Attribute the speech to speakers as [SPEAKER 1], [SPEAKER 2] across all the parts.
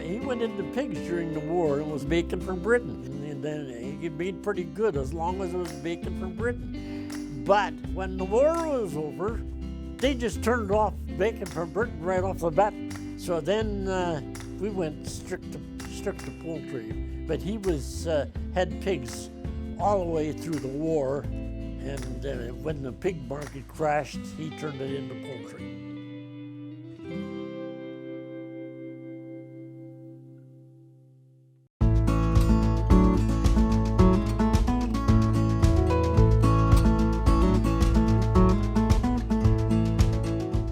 [SPEAKER 1] He went into pigs during the war and was bacon from Britain. And then he made pretty good as long as it was bacon from Britain. But when the war was over, they just turned off bacon from Britain right off the bat. So then we went strict to poultry. But he had pigs all the way through the war. And when the pig market crashed, he turned it into poultry.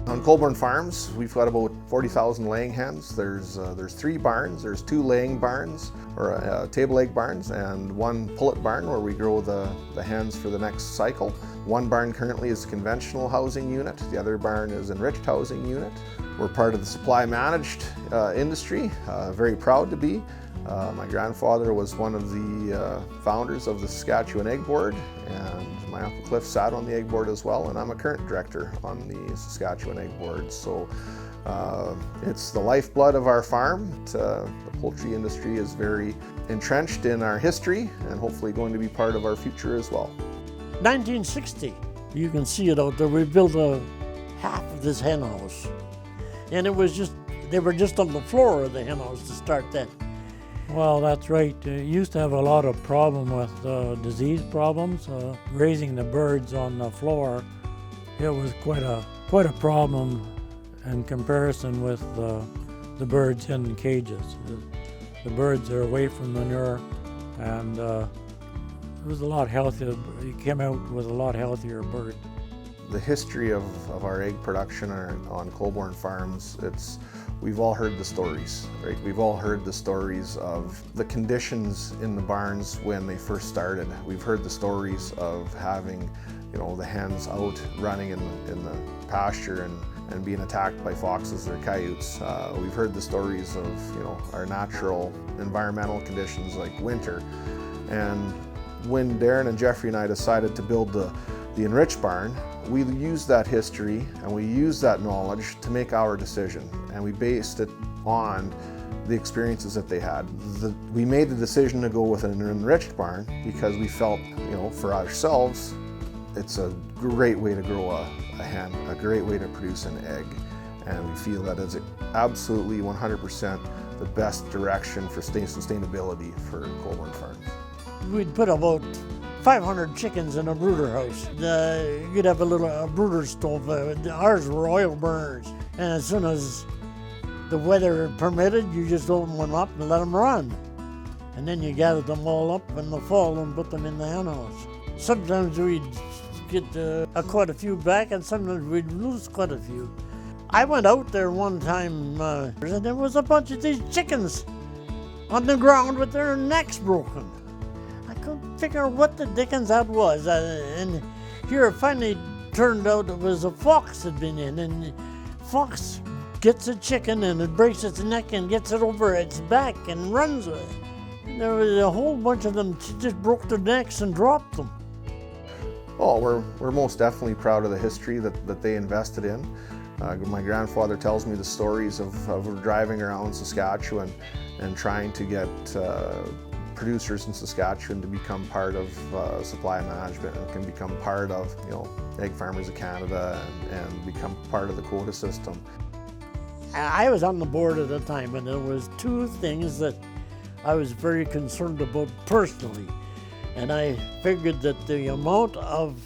[SPEAKER 2] On Colborn Farms, we've got about 40,000 laying hens. There's 3 barns. There's 2 laying barns, or table egg barns, and 1 pullet barn where we grow the hens for the next cycle. 1 barn currently is a conventional housing unit. The other barn is enriched housing unit. We're part of the supply managed industry. Very proud to be. My grandfather was one of the founders of the Saskatchewan Egg Board, and my Uncle Cliff sat on the Egg Board as well, and I'm a current director on the Saskatchewan Egg Board. So it's the lifeblood of our farm. The poultry industry is very entrenched in our history and hopefully going to be part of our future as well.
[SPEAKER 1] 1960, you can see it out there. We built half of this hen house, and they were just on the floor of the hen house to start that.
[SPEAKER 3] Well, that's right. It used to have a lot of problem with disease problems. Raising the birds on the floor, it was quite a problem in comparison with the birds in cages. The birds are away from manure, and it was a lot healthier. You came out with a lot healthier bird.
[SPEAKER 2] The history of our egg production on Colborn Farms, we've all heard the stories, right? We've all heard the stories of the conditions in the barns when they first started. We've heard the stories of having, the hens out running in the pasture and being attacked by foxes or coyotes. We've heard the stories of, our natural environmental conditions like winter. And when Darren and Jeffrey and I decided to build the enriched barn, we used that history and we used that knowledge to make our decision, and we based it on the experiences that they had. We made the decision to go with an enriched barn because we felt, for ourselves, it's a great way to grow a hen, a great way to produce an egg, and we feel that is absolutely 100% the best direction for sustainability for Colborn Farms.
[SPEAKER 1] We'd put about 500 chickens in a brooder house. You'd have a brooder stove. Ours were oil burners. And as soon as the weather permitted, you just open one up and let them run. And then you gather them all up in the fall and put them in the hen house. Sometimes we'd get quite a few back, and sometimes we'd lose quite a few. I went out there one time, and there was a bunch of these chickens on the ground with their necks broken. I couldn't figure out what the dickens that was. And here it finally turned out it was a fox had been in, and fox gets a chicken and it breaks its neck and gets it over its back and runs with it. And there was a whole bunch of them just broke their necks and dropped them.
[SPEAKER 2] Oh, we're most definitely proud of the history that they invested in. My grandfather tells me the stories of driving around Saskatchewan and trying to get producers in Saskatchewan to become part of supply management and can become part of Egg Farmers of Canada and become part of the quota system.
[SPEAKER 1] I was on the board at the time, and there was 2 things that I was very concerned about personally, and I figured that the amount of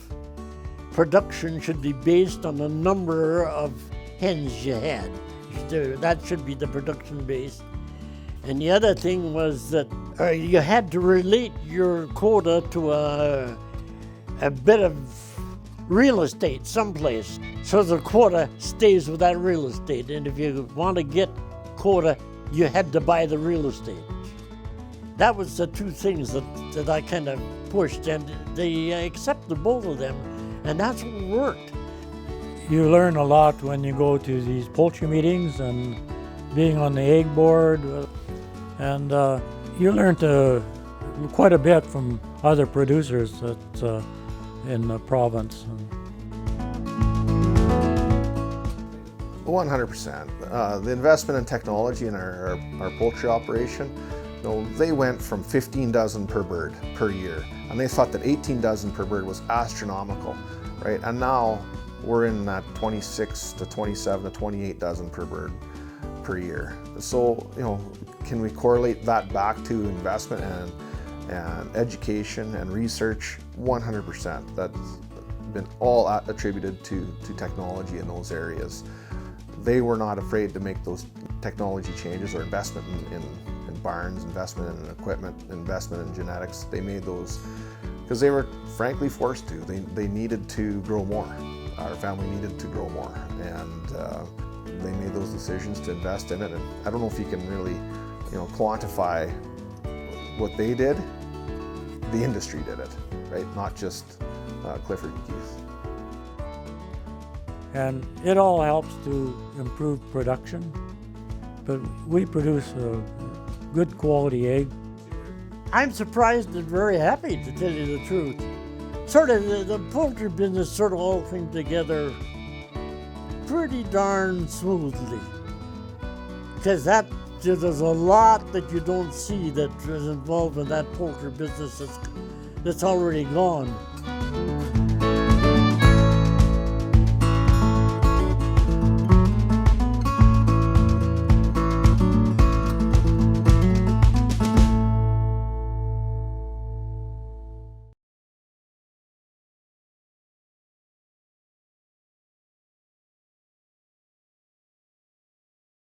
[SPEAKER 1] production should be based on the number of hens you had. That should be the production base. And the other thing was that you had to relate your quota to a bit of real estate someplace, so the quota stays with that real estate. And if you want to get quota, you had to buy the real estate. That was the 2 things that I kind of pushed, and they accepted both of them, and that's what worked.
[SPEAKER 3] You learn a lot when you go to these poultry meetings and being on the egg board, and you learn quite a bit from other producers in the province.
[SPEAKER 2] 100%. The investment in technology in our poultry operation, they went from 15 dozen per bird per year, and they thought that 18 dozen per bird was astronomical, right? And now we're in that 26 to 27 to 28 dozen per bird per year. So, can we correlate that back to investment and education and research? 100%. That's been all attributed to technology in those areas. They were not afraid to make those technology changes or investment in barns, investment in equipment, investment in genetics. They made those because they were frankly forced to. They needed to grow more. Our family needed to grow more, and they made those decisions to invest in it. And I don't know if you can really, quantify what they did. The industry did it, right? Not just Clifford Keith.
[SPEAKER 3] And it all helps to improve production, but we produce a good quality egg.
[SPEAKER 1] I'm surprised and very happy, to tell you the truth. Sort of the poultry business sort of all came together pretty darn smoothly. Because there's a lot that you don't see that is involved in that poultry business that's already gone.